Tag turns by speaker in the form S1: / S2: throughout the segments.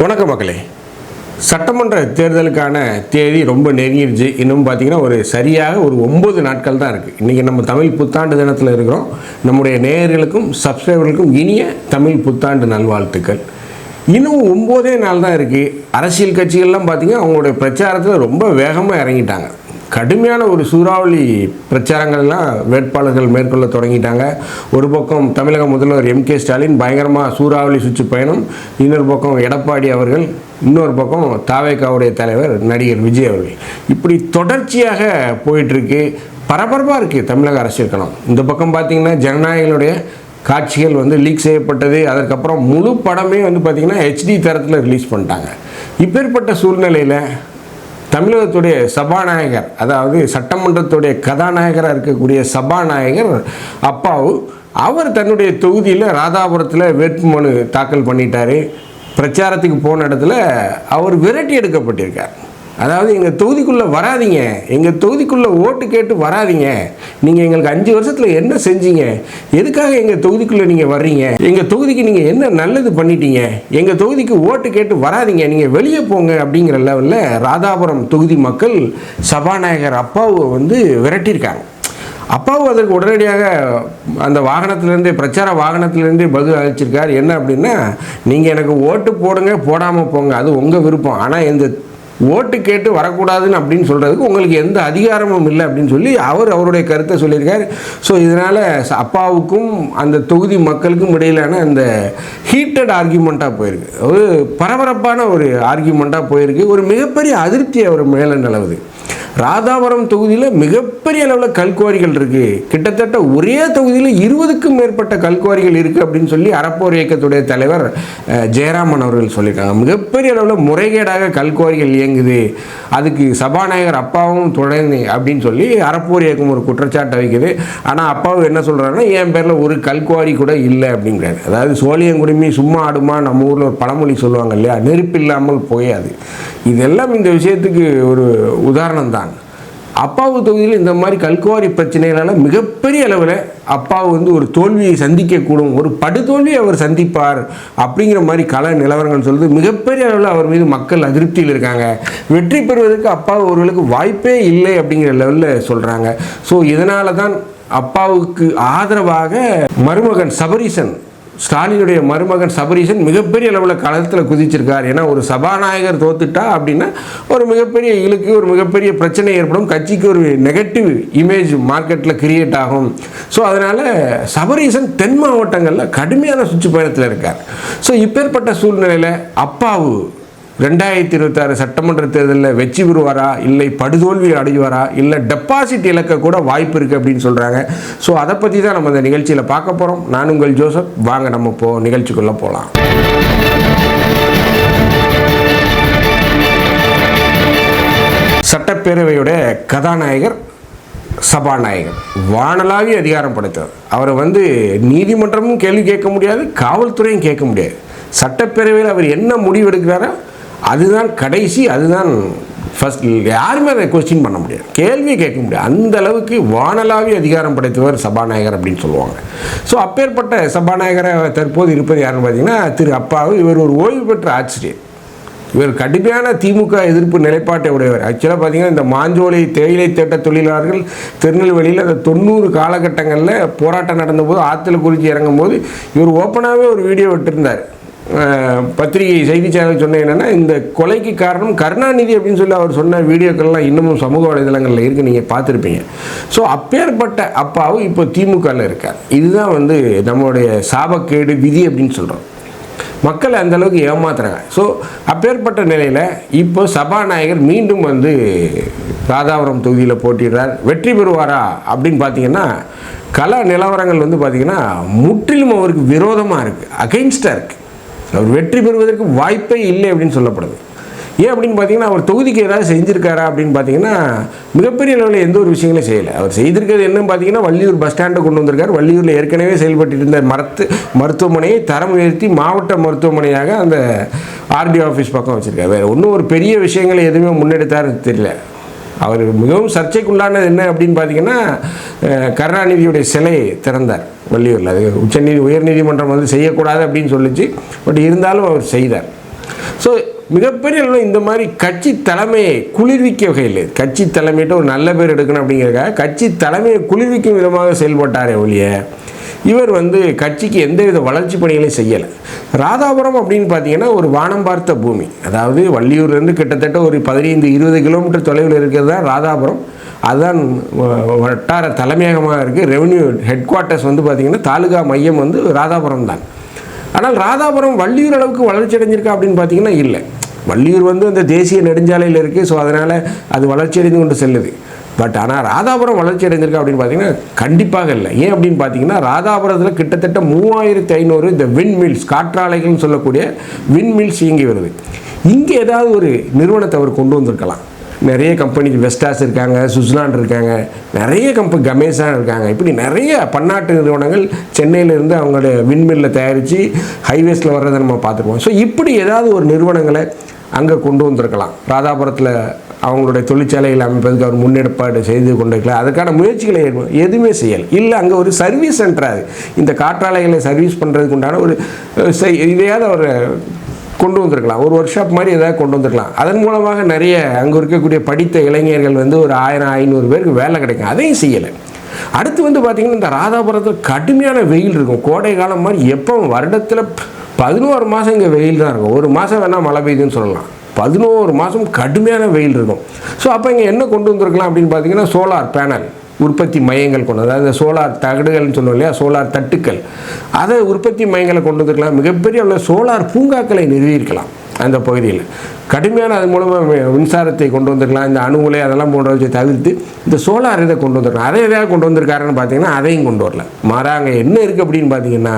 S1: வணக்கம் மக்களே. சட்டமன்ற தேர்தலுக்கான தேதி ரொம்ப நெருங்கிடுச்சு. இன்னும் பார்த்தீங்கன்னா ஒரு சரியாக ஒரு 9 நாட்கள் தான் இருக்குது. இன்றைக்கி நம்ம தமிழ் புத்தாண்டு தினத்தில் இருக்கிறோம். நம்முடைய நேயர்களுக்கும் சப்ஸ்கிரைபர்களுக்கும் இனிய தமிழ் புத்தாண்டு நல்வாழ்த்துக்கள். இன்னும் 9 நாள் தான் இருக்குது. அரசியல் கட்சிகள்லாம் பார்த்திங்கன்னா அவங்களுடைய பிரச்சாரத்தில் ரொம்ப வேகமாக இறங்கிட்டாங்க. கடுமையான ஒரு சூறாவளி பிரச்சாரங்கள்லாம் வேட்பாளர்கள் மேற்கொள்ள தொடங்கிட்டாங்க. ஒரு பக்கம் தமிழக முதல்வர் M.K. ஸ்டாலின் பயங்கரமாக சூறாவளி சுற்றுப்பயணம், இன்னொரு பக்கம் எடப்பாடி அவர்கள், இன்னொரு பக்கம் தாவேகாவுடைய தலைவர் நடிகர் விஜய் அவர்கள். இப்படி தொடர்ச்சியாக போயிட்டுருக்கு. பரபரப்பாக இருக்குது தமிழக அரசியல் களம். இந்த பக்கம் பார்த்திங்கன்னா ஜனநாயகனுடைய காட்சிகள் லீக் செய்யப்பட்டது. அதற்கப்புறம் முழு படமே பார்த்திங்கன்னா HD தரத்தில் ரிலீஸ் பண்ணிட்டாங்க. இப்பேற்பட்ட சூழ்நிலையில் தமிழகத்துடைய சபாநாயகர், அதாவது சட்டமன்றத்துடைய கதாநாயகராக இருக்கக்கூடிய சபாநாயகர் அப்பாவு, அவர் தன்னுடைய தொகுதியில் ராதாபுரத்தில் வேட்புமனு தாக்கல் பண்ணிட்டார். பிரச்சாரத்துக்கு போன இடத்துல அவர் விரட்டி எடுக்கப்பட்டிருக்கார். அதாவது எங்கள் தொகுதிக்குள்ளே வராதிங்க, எங்கள் தொகுதிக்குள்ளே ஓட்டு கேட்டு வராதிங்க, நீங்கள் எங்களுக்கு 5 வருஷத்தில் என்ன செஞ்சீங்க, எதுக்காக எங்கள் தொகுதிக்குள்ளே நீங்கள் வர்றீங்க, எங்கள் தொகுதிக்கு நீங்கள் என்ன நல்லது பண்ணிட்டீங்க, எங்கள் தொகுதிக்கு ஓட்டு கேட்டு வராதிங்க, நீங்கள் வெளியே போங்க அப்படிங்கிற லெவலில் ராதாபுரம் தொகுதி மக்கள் சபாநாயகர் அப்பாவை விரட்டியிருக்காங்க. அப்பாவும் அதற்கு உடனடியாக அந்த வாகனத்திலேருந்தே, பிரச்சார வாகனத்திலேருந்தே பதில் அளிச்சிருக்கார். என்ன அப்படின்னா, நீங்கள் எனக்கு ஓட்டு போடுங்க, போடாமல் போங்க, அது உங்கள் விருப்பம், ஆனால் எந்த ஓட்டு கேட்டு வரக்கூடாதுன்னு அப்படின்னு சொல்கிறதுக்கு உங்களுக்கு எந்த அதிகாரமும் இல்லை அப்படின்னு சொல்லி அவருடைய கருத்தை சொல்லியிருக்கார். ஸோ இதனால் அப்பாவுக்கும் அந்த தொகுதி மக்களுக்கும் இடையிலான அந்த ஹீட்டட் ஆர்கியூமெண்ட்டாக போயிருக்கு. ஒரு பரபரப்பான ஒரு ஆர்கியூமெண்ட்டாக போயிருக்கு. ஒரு மிகப்பெரிய அதிருப்தி அவர் மேலே நிலவுது. ராதாபுரம் தொகுதியில் மிகப்பெரிய அளவில் கல்குவாரிகள் இருக்குது. கிட்டத்தட்ட ஒரே தொகுதியில் 20க்கும் மேற்பட்ட கல்குவாரிகள் இருக்குது அப்படின்னு சொல்லி அறப்போர் இயக்கத்துடைய தலைவர் ஜெயராமன் அவர்கள் சொல்லியிருக்காங்க. மிகப்பெரிய அளவில் முறைகேடாக கல்குவாரிகள் இயங்குது, அதுக்கு சபாநாயகர் அப்பாவும் தொடர்ந்து அப்படின்னு சொல்லி அறப்போர் இயக்கம் ஒரு குற்றச்சாட்டை வைக்குது. ஆனால் அப்பாவும் என்ன சொல்கிறாருன்னா, என் பேரில் ஒரு கல்குவாரி கூட இல்லை அப்படிங்கிறாரு. அதாவது சோழியங்குடுமி சும்மா ஆடுமா, நம்ம ஊரில் ஒரு பழமொழி சொல்லுவாங்க இல்லையா, நெருப்பு இல்லாமல் போயாது. இதெல்லாம் இந்த விஷயத்துக்கு ஒரு உதாரணம் தான். அப்பாவு தொகுதியில் இந்த மாதிரி கல்குவாரி பிரச்சனைகளால் மிகப்பெரிய அளவில் அப்பாவு ஒரு தோல்வியை சந்திக்கக்கூடும், ஒரு படுதோல்வியை அவர் சந்திப்பார் அப்படிங்கிற மாதிரி கள நிலவரங்கள் சொல்லுது. மிகப்பெரிய அளவில் அவர் மீது மக்கள் அதிருப்தியில் இருக்காங்க. வெற்றி பெறுவதற்கு அப்பாவு அவர்களுக்கு வாய்ப்பே இல்லை அப்படிங்கிற லெவலில் சொல்கிறாங்க. ஸோ இதனால தான் அப்பாவுக்கு ஆதரவாக மருமகன் சபரீசன், ஸ்டாலினுடைய மருமகன் சபரீசன் மிகப்பெரிய அளவில் களத்தில் குதிச்சிருக்கார். ஏன்னா ஒரு சபாநாயகர் தோத்துட்டா அப்படின்னா ஒரு மிகப்பெரிய இழுக்கு, ஒரு மிகப்பெரிய பிரச்சனை ஏற்படும், கட்சிக்கு ஒரு நெகட்டிவ் இமேஜ் மார்க்கெட்டில் கிரியேட் ஆகும். ஸோ அதனால் சபரீசன் தென் மாவட்டங்களில் கடுமையான சுற்றுப்பயணத்தில் இருக்கார். ஸோ இப்பேற்பட்ட சூழ்நிலையில் அப்பாவு 2026 சட்டமன்ற தேர்தலில் வெற்றி பெறுவாரா, இல்லை படுதோல்வி அடைவாரா, இல்லை டெபாசிட் இழக்க கூட வாய்ப்பு இருக்குது அப்படின்னு சொல்கிறாங்க. ஸோ அதை பற்றி தான் நம்ம இந்த நிகழ்ச்சியில் பார்க்க போகிறோம். நான் உங்கள் ஜோசப். வாங்க நம்ம நிகழ்ச்சிக்குள்ளே போகலாம். சட்டப்பேரவையோட கதாநாயகர் சபாநாயகர் வானளாவிய அதிகாரம் படைத்தவர். அவரை நீதிமன்றமும் கேள்வி கேட்க முடியாது, காவல்துறையும் கேட்க முடியாது. சட்டப்பேரவையில் அவர் என்ன முடிவு எடுக்கிறாரோ அதுதான் கடைசி, அதுதான் ஃபர்ஸ்ட். யாருமே அதை கொஸ்டின் பண்ண முடியாது, கேள்வியை கேட்க முடியாது. அந்த அளவுக்கு வானளாவிய அதிகாரம் படைத்தவர் சபாநாயகர் அப்படின்னு சொல்லுவாங்க. ஸோ அப்பேற்பட்ட சபாநாயகரை தற்போது இருப்பது யாருன்னு பார்த்தீங்கன்னா திரு அப்பாவு. இவர் ஒரு ஓய்வு பெற்ற ஆசிரியர். இவர் கடுமையான திமுக எதிர்ப்பு நிலைப்பாட்டை உடையவர். ஆக்சுவலாக பார்த்தீங்கன்னா இந்த மாஞ்சோலை தேயிலை தேட்ட தொழிலாளர்கள் திருநெல்வேலியில் அந்த 90 காலகட்டங்களில் போராட்டம் நடந்தபோது ஆற்றுல குறிச்சி இறங்கும் போது இவர் ஓப்பனாகவே ஒரு வீடியோ விட்டுருந்தார். பத்திரிகை செய்தி சேனல் சொன்ன என்னென்னா, இந்த கொலைக்கு காரணம் கருணாநிதி அப்படின்னு சொல்லி அவர் சொன்ன வீடியோக்கள்லாம் இன்னமும் சமூக வலைதளங்களில் இருக்குது, நீங்கள் பார்த்துருப்பீங்க. ஸோ அப்பேற்பட்ட அப்பாவு இப்போ திமுகவில் இருக்கார். இதுதான் நம்மளுடைய சாபக்கேடு விதி அப்படின்னு சொல்கிறோம். மக்களை அந்தளவுக்கு ஏமாத்துறாங்க. ஸோ அப்பேற்பட்ட நிலையில் இப்போ சபாநாயகர் மீண்டும் ராதாபுரம் தொகுதியில் போட்டிடுறார். வெற்றி பெறுவாரா அப்படின்னு பார்த்தீங்கன்னா கள நிலவரங்கள் பார்த்தீங்கன்னா முற்றிலும் அவருக்கு விரோதமாக இருக்குது, அகெயின்ஸ்டாக இருக்குது. அவர் வெற்றி பெறுவதற்கு வாய்ப்பே இல்லை அப்படின்னு சொல்லப்படுது. ஏன் அப்படின்னு பார்த்தீங்கன்னா அவர் தொகுதிக்கு ஏதாவது செஞ்சுருக்காரா அப்படின்னு பார்த்தீங்கன்னா மிகப்பெரிய அளவில் எந்த ஒரு விஷயங்களும் செய்யலை. அவர் செய்திருக்கிறது என்னன்னு பார்த்தீங்கன்னா வள்ளியூர் பஸ் ஸ்டாண்டை கொண்டு வந்திருக்கார். வள்ளியூரில் ஏற்கனவே செயல்பட்டு இருந்த மருத்துவமனையை தரம் உயர்த்தி மாவட்ட மருத்துவமனையாக அந்த RD ஆஃபீஸ் பக்கம் வச்சுருக்காரு. வேறு ஒன்றும் ஒரு பெரிய விஷயங்களை எதுவுமே முன்னெடுத்தாருன்னு தெரியல. அவர் மிகவும் சர்ச்சைக்குள்ளானது என்ன அப்படின்னு பார்த்தீங்கன்னா கருணாநிதியுடைய சிலை திறந்தார் வள்ளியூரில். அது உயர்நீதிமன்றம் செய்யக்கூடாது அப்படின்னு சொல்லிச்சு. பட் இருந்தாலும் அவர் செய்தார். ஸோ மிகப்பெரிய அளவில் இந்த மாதிரி கட்சி தலைமையை குளிர்விக்க வகையில், கட்சி தலைமையிட்ட ஒரு நல்ல பேர் எடுக்கணும் அப்படிங்கிறக்காக கட்சி தலைமையை குளிர்விக்கும் விதமாக செயல்பட்டாரே ஒழிய இவர் கட்சிக்கு எந்தவித வளர்ச்சி பணிகளையும் செய்யலை. ராதாபுரம் அப்படின்னு பார்த்தீங்கன்னா ஒரு வானம் பார்த்த பூமி. அதாவது வள்ளியூர்லேருந்து கிட்டத்தட்ட ஒரு 15-20 கிலோமீட்டர் தொலைவில் இருக்கிறது தான் ராதாபுரம். அதுதான் வட்டார தலைமையகமாக இருக்குது. ரெவென்யூ ஹெட் குவார்ட்டர்ஸ் பார்த்திங்கன்னா தாலுகா மையம் ராதாபுரம் தான். ஆனால் ராதாபுரம் வள்ளியூர் அளவுக்கு வளர்ச்சி அடைஞ்சிருக்கா அப்படின்னு பார்த்தீங்கன்னா இல்லை. வள்ளியூர் அந்த தேசிய நெடுஞ்சாலையில் இருக்குது. ஸோ அதனால் அது வளர்ச்சி அடைந்து கொண்டு செல்லுது. பட் ஆனால் ராதாபுரம் வளர்ச்சி அடைஞ்சிருக்கா அப்படின்னு பார்த்தீங்கன்னா கண்டிப்பாக இல்லை. ஏன் அப்படின்னு பார்த்தீங்கன்னா ராதாபுரத்தில் கிட்டத்தட்ட 3500 இந்த விண்மில்ஸ், காற்றாலைகள்னு சொல்லக்கூடிய விண்மில்ஸ் இயங்கி வருது. இங்கே ஏதாவது ஒரு நிறுவனத்தை அவர் கொண்டு வந்திருக்கலாம். நிறைய கம்பெனி, வெஸ்டாஸ் இருக்காங்க, சுஸ்லான் இருக்காங்க, நிறைய கம்பெனி, கமேசான் இருக்காங்க. இப்படி நிறைய பன்னாட்டு நிறுவனங்கள் சென்னையிலேருந்து அவங்களுடைய விண்மில்லை தயாரித்து ஹைவேஸில் வர்றதை நம்ம பார்த்துருவோம். ஸோ இப்படி ஏதாவது ஒரு நிறுவனங்களை அங்கே கொண்டு வந்திருக்கலாம். ராதாபுரத்தில் அவங்களுடைய தொழிற்சாலைகள் அமைப்பதற்கு அவர் முன்னெடுப்பாடு செய்து கொண்டிருக்கலாம். அதுக்கான முயற்சிகளை எதுவுமே செய்யலை. இல்லை அங்கே ஒரு சர்வீஸ் சென்டராக இந்த காற்றாலைகளை சர்வீஸ் பண்ணுறதுக்கு உண்டான ஒரு இதையாவது அவர் கொண்டு வந்திருக்கலாம். ஒரு ஒர்க் ஷாப் மாதிரி ஏதாவது கொண்டு வந்திருக்கலாம். அதன் மூலமாக நிறைய அங்கே இருக்கக்கூடிய படித்த இளைஞர்கள் ஒரு 1000-500 பேருக்கு வேலை கிடைக்கும். அதையும் செய்யலை. அடுத்து பார்த்திங்கன்னா இந்த ராதாபுரத்தில் கடுமையான வெயில் இருக்கும். கோடை காலம் மாதிரி எப்போ வருடத்தில் 11 மாதம் இங்கே வெயில் தான் இருக்கும். ஒரு மாதம் வேணால் மழை பெய்யுதுன்னு சொல்லலாம். 11 மாதம் கடுமையான வெயில் இருக்கும். ஸோ அப்போ இங்கே என்ன கொண்டு வந்திருக்கலாம் அப்படின்னு பார்த்தீங்கன்னா சோலார் பேனல் உற்பத்தி மையங்கள் கொண்டு, அதாவது சோலார் தகடுகள்னு சொன்னோம் இல்லையா, சோலார் தட்டுக்கள், அதை உற்பத்தி மையங்களை கொண்டு வந்துருக்கலாம். மிகப்பெரிய அளவில் சோலார் பூங்காக்களை நிறுவியிருக்கலாம் அந்த பகுதியில். கடுமையான அது மூலமாக மின்சாரத்தை கொண்டு வந்திருக்கலாம். இந்த அணு உலை அதெல்லாம் போன்றவற்றை தவிர்த்து இந்த சோலார் இதை கொண்டு வந்திருக்கலாம். அதை எதாவது கொண்டு வந்திருக்காருன்னு பார்த்தீங்கன்னா அதையும் கொண்டு வரல. மாறாக அங்கே என்ன இருக்குது அப்படின்னு பார்த்தீங்கன்னா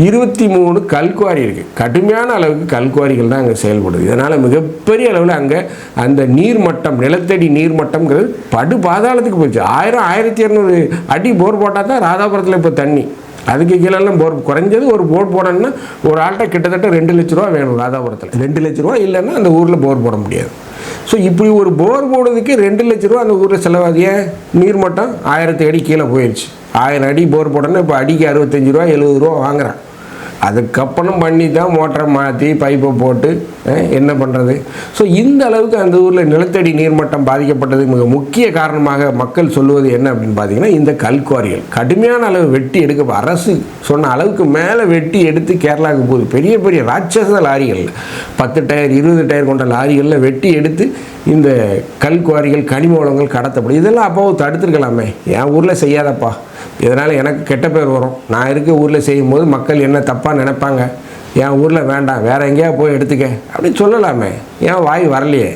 S1: 23 கல்குவாரி இருக்குது. கடுமையான அளவுக்கு கல்குவாரிகள் தான் அங்கே செயல்படுது. இதனால் மிகப்பெரிய அளவில் அங்கே அந்த நீர்மட்டம், நிலத்தடி நீர்மட்டம்ங்கிறது படு பாதாளத்துக்கு போச்சு. 1000-1200 அடி போர் போட்டால் தான் ராதாபுரத்தில் இப்போ தண்ணி. அதுக்கு கீழெல்லாம் போர், குறைஞ்சது ஒரு போர் போடணும்னா ஒரு ஆள்கிட்ட கிட்டத்தட்ட 2 லட்ச ரூபா வேணும். ராதாபுரத்தில் 2 லட்ச ரூபா இல்லைன்னா அந்த ஊரில் போர் போட முடியாது. ஸோ இப்படி ஒரு போர் போடுறதுக்கு 2 லட்ச ரூபா அந்த ஊரில் செலவாதிய நீர்மட்டம் 1000 அடி கீழே போயிடுச்சு. 1000 அடி போர் போடணும்னா இப்போ அடிக்கு 65 ரூபா 70 ரூபா வாங்குறான். அதுக்கப்புறம் பண்ணி தான் மோட்டரை மாற்றி பைப்பை போட்டு என்ன பண்ணுறது. ஸோ இந்த அளவுக்கு அந்த ஊரில் நிலத்தடி நீர்மட்டம் பாதிக்கப்பட்டதுக்கு மிக முக்கிய காரணமாக மக்கள் சொல்லுவது என்ன அப்படின்னு பார்த்தீங்கன்னா இந்த கல்குவாரிகள் கடுமையான அளவு வெட்டி எடுக்க, அரசு சொன்ன அளவுக்கு மேலே வெட்டி எடுத்து கேரளாவுக்கு போகுது. பெரிய பெரிய ராட்சச லாரிகள், 10 டயர் 20 டயர் கொண்ட லாரிகளில் வெட்டி எடுத்து இந்த கல்குவாரிகள், கனிம வளங்கள் கடத்தப்படும். இதெல்லாம் அப்பாவும் தடுத்துருக்கலாமே. என் ஊரில் செய்யாதப்பா, இதனால் எனக்கு கெட்ட பேர் வரும், நான் இருக்க ஊரில் செய்யும்போது மக்கள் என்ன தப்பாக நினைப்பாங்க, என் ஊரில் வேண்டாம், வேறு எங்கேயா போய் எடுத்துக்க அப்படின்னு சொல்லலாமே. ஏன் வாய் வரலையே?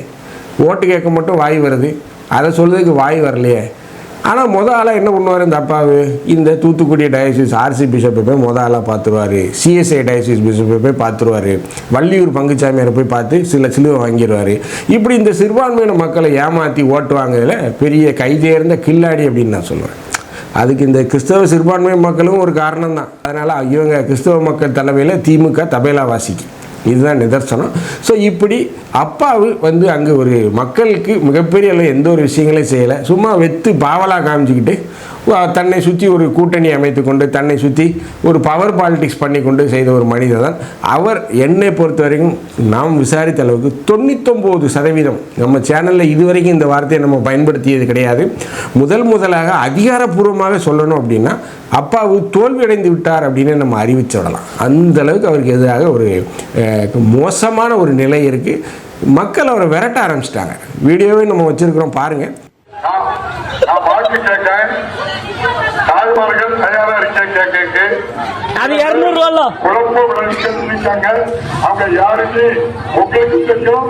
S1: ஓட்டு கேட்க மட்டும் வாய் வருது, அதை சொல்கிறதுக்கு வாய் வரலையே. ஆனால் ஆளாக என்ன பண்ணுவார் இந்த அப்பாவு? இந்த தூத்துக்குடி டயசிஸ் ஆர்சி பிஷப்பை போய் ஆளாக பார்த்துருவார், சிஎஸ்ஐ டயசிஸ் பிஷப்பை போய் பார்த்துருவார், வள்ளியூர் பங்குச்சாமியாரை போய் பார்த்து சிலுவை வாங்கிடுவார். இப்படி இந்த சிறுபான்மையின மக்களை ஏமாற்றி ஓட்டு வாங்குறதுல பெரிய கைதேர்ந்த கில்லாடி அப்படின்னு நான் சொல்லுவேன். அதுக்கு இந்த கிறிஸ்தவ சிறுபான்மை மக்களும் ஒரு காரணம் தான். அதனால் இவங்க கிறிஸ்தவ மக்கள் தலைமையில் திமுக தபேலா வாசிக்கு, இதுதான் நிதர்சனம். ஸோ இப்படி அப்பாவு அங்கே ஒரு மக்களுக்கு மிகப்பெரிய அளவு எந்த ஒரு விஷயங்களையும் செய்யலை. சும்மா வெத்து பாவலாக காமிச்சிக்கிட்டு தன்னை சுற்றி ஒரு கூட்டணி அமைத்து கொண்டு, தன்னை சுற்றி ஒரு பவர் பாலிடிக்ஸ் பண்ணி கொண்டு செய்த ஒரு மனிதர் தான் அவர். என்னை பொறுத்த வரைக்கும் நாம் விசாரித்த அளவுக்கு 99% நம்ம சேனலில் இதுவரைக்கும் இந்த வார்த்தையை நம்ம பயன்படுத்தியது கிடையாது. முதலாக அதிகாரப்பூர்வமாக சொல்லணும் அப்படின்னா அப்பாவு தோல்வியடைந்து விட்டார் அப்படின்னு நம்ம அறிவிச்சு விடலாம். அந்த அளவுக்கு அவருக்கு எதிராக ஒரு மோசமான ஒரு நிலை இருக்குது. மக்கள் அவரை விரட்ட ஆரம்பிச்சிட்டாங்க. வீடியோவே நம்ம வச்சுருக்கிறோம், பாருங்கள்.
S2: நான் பாட்டு கேட்க தாய்மார்கள் தயாரா இருக்க
S3: அது 200 ரூபா
S2: குழப்பம் விளைவிச்சிருக்காங்க. அவங்க யாருக்கு உங்களுக்கு தெரியும்,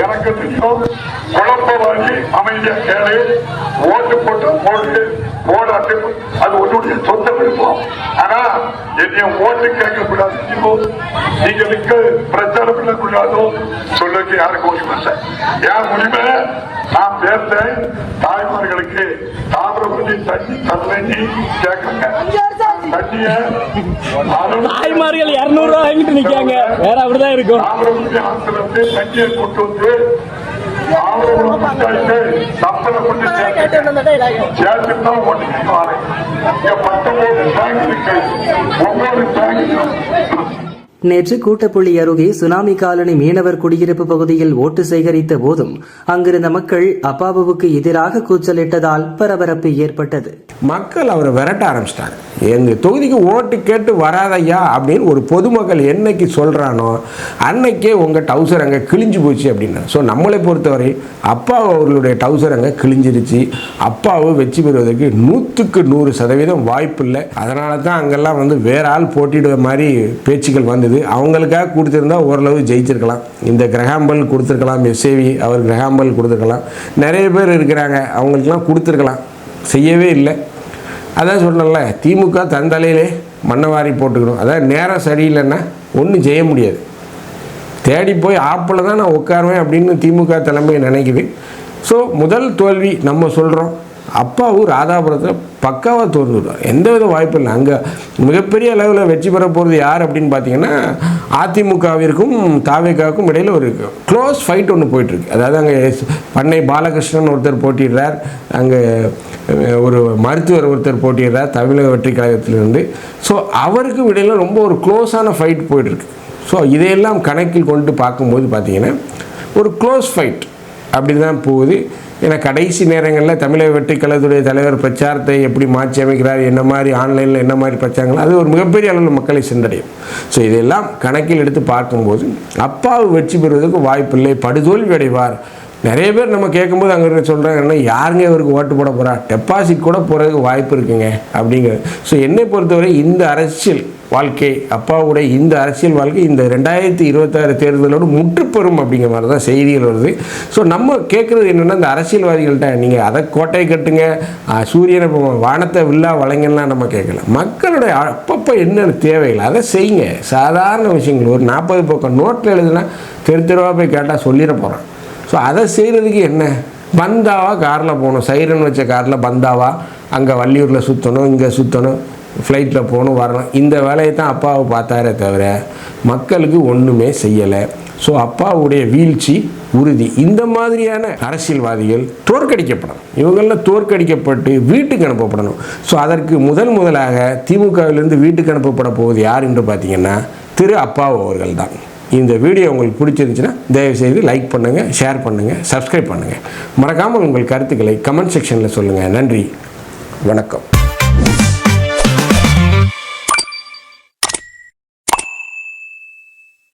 S2: எனக்கு தெரியும். குழப்பவாதி அமைதியா கேளு, ஓட்டு போட்டு போடாட்டு அது உன்னுடைய சொந்த விருப்பம். ஆனா என்னைய ஓட்டு கேட்க கூடாது, நீங்களுக்கு பிரச்சாரம் பண்ணக்கூடாதோ சொல்லுக்கு யாருக்கு உரிமை? என் உரிமை நான் பேர்த்தேன். தாய்மார்களுக்கு தாமிரபரணி தண்ணி தரலன்னு கேட்கங்க. தண்ணிய
S3: தாய்மார்கள் 200 ரூபா வாங்கிட்டு நிக்காங்க, வேற அப்படிதான் இருக்கும்.
S2: தாமிரபரணி ஆத்துல இருந்து தண்ணியை கொண்டு வந்து தாமிரபரணி பஞ்சாயத்து சப்பனை கொண்டு சேர்த்து தான் ஓட்டு கேட்பாரு. 19 டேங்க் இருக்கு, 9 டேங்க்.
S4: நேற்று கூட்டப்புள்ளி அருகே சுனாமி காலனி மீனவர் குடியிருப்பு பகுதியில் ஓட்டு சேகரித்த போதும் அங்கிருந்த மக்கள் அப்பாவுக்கு எதிராக கூச்சலிட்டதால் பரபரப்பு ஏற்பட்டது.
S1: மக்கள் அவரை விரட்ட ஆரம்பிச்சிட்டாங்க. எங்க தொகுதிக்கு ஓட்டு கேட்டு வராதையா அப்படின்னு ஒரு பொதுமக்கள் என்னைக்கு சொல்றானோ அன்னைக்கே உங்க டவுசர் அங்கே கிழிஞ்சு போச்சு அப்படின்னா. ஸோ நம்மளை பொறுத்தவரை அப்பா அவர்களுடைய டவுசர் அங்கே கிழிஞ்சிருச்சு. அப்பாவை வெற்றி பெறுவதற்கு 100% வாய்ப்பு இல்லை. அதனால தான் அங்கெல்லாம் வேற ஆள் போட்டிடுற மாதிரி பேச்சுக்கள் வந்தது. அவங்களுக்காக கொடுத்துருந்தா ஓரளவு ஜெயிச்சிருக்கலாம். இந்த கிரகாம்பல் கொடுத்துருக்கலாம், எஸ்ஏவி அவர் கிரகாம்பல் கொடுத்துருக்கலாம், நிறைய பேர் இருக்கிறாங்க, அவங்களுக்கெல்லாம் கொடுத்துருக்கலாம், செய்யவே இல்லை. அதான் சொல்லல, திமுக தன் தலையிலே மண்ணவாரி போட்டுக்கணும். அதான் நேரம் சரியில்லைன்னா ஒன்றும் செய்ய முடியாது. தேடி போய் ஆப்பில் தான் நான் உட்காருவேன் அப்படின்னு திமுக தலைமை நினைக்குது. ஸோ முதல் தோல்வி நம்ம சொல்கிறோம். அப்பாவும் ராதாபுரத்தில் பக்காவாக தோல்விடுவார், எந்தவித வாய்ப்பு இல்லை. அங்கே மிகப்பெரிய அளவில் வெற்றி பெற போகிறது யார் அப்படின்னு பார்த்தீங்கன்னா அதிமுகவிற்கும் தாவேகாவுக்கும் இடையில் ஒரு க்ளோஸ் ஃபைட் ஒன்று போயிட்டுருக்கு. அதாவது அங்கே பண்ணை பாலகிருஷ்ணன் ஒருத்தர் போட்டிடுறார், அங்கே ஒரு மருத்துவர் ஒருத்தர் போட்டிடுறார் தமிழக வெற்றி கழகத்திலிருந்து. ஸோ அவருக்கும் இடையில் ரொம்ப ஒரு க்ளோஸான ஃபைட் போயிட்டுருக்கு. ஸோ இதையெல்லாம் கணக்கில் கொண்டு பார்க்கும்போது பார்த்தீங்கன்னா ஒரு க்ளோஸ் ஃபைட் அப்படி தான் போகுது. ஏன்னா கடைசி நேரங்களில் தமிழக வெற்றி கழகத்துடைய தலைவர் பிரச்சாரத்தை எப்படி மாற்றி அமைக்கிறார், என்ன மாதிரி ஆன்லைனில் என்ன மாதிரி பிரச்சாரங்கள், அது ஒரு மிகப்பெரிய அளவில் மக்களை சென்றடையும். ஸோ இதெல்லாம் கணக்கில் எடுத்து பார்க்கும்போது அப்பாவு வெற்றி பெறுவதற்கு வாய்ப்பில்லை, படுதோல்வி அடைவார். நிறைய பேர் நம்ம கேட்கும்போது அங்கே சொல்கிறாங்கன்னா யாருங்க இவருக்கு ஓட்டு போட போகிறா, டெபாசிட் கூட போகிறதுக்கு வாய்ப்பு இருக்குங்க அப்படிங்கிறது. ஸோ என்னை பொறுத்தவரை இந்த அரசியல் வாழ்க்கை, அப்பாவுடைய இந்த அரசியல் வாழ்க்கை இந்த 2026 தேர்தலோடு முற்றுப்பெறும் அப்படிங்கிற மாதிரி தான் செய்திகள் வருது. ஸோ நம்ம கேட்குறது என்னென்னா, இந்த அரசியல்வாதிகள்கிட்ட நீங்கள் அதை கோட்டை கட்டுங்க, சூரியனை வானத்தை வில்லா வழங்கலாம் நம்ம கேட்கல. மக்களுடைய அப்பப்போ என்னென்ன தேவைகள் அதை செய்யுங்க. சாதாரண விஷயங்கள் ஒரு 40 பக்கம் நோட்டில் எழுதுனா தெருவாக போய் கேட்டால் சொல்லிட போகிறான். ஸோ அதை செய்கிறதுக்கு என்ன, பந்தாவா காரில் போகணும், சைரன் வச்ச காரில் பந்தாவா அங்கே வள்ளியூரில் சுற்றணும், இங்கே சுற்றணும், ஃப்ளைட்டில் போகணும் வரணும், இந்த வேலையை தான் அப்பாவை பார்த்தாரே தவிர மக்களுக்கு ஒன்றுமே செய்யலை. ஸோ அப்பாவுடைய வீழ்ச்சி உறுதி. இந்த மாதிரியான அரசியல்வாதிகள் தோற்கடிக்கப்படணும். இவங்கெல்லாம் தோற்கடிக்கப்பட்டு வீட்டுக்கு அனுப்பப்படணும். ஸோ அதற்கு முதலாக திமுகவிலிருந்து வீட்டுக்கு அனுப்பப்பட போவது யார் என்று பார்த்தீங்கன்னா திரு அப்பாவு அவர்கள் தான். இந்த வீடியோ உங்களுக்கு பிடிச்சிருந்துச்சுன்னா தயவுசெய்து லைக் பண்ணுங்கள், ஷேர் பண்ணுங்கள், சப்ஸ்கிரைப் பண்ணுங்கள். மறக்காமல் உங்கள் கருத்துக்களை கமெண்ட் செக்ஷனில் சொல்லுங்கள். நன்றி, வணக்கம்.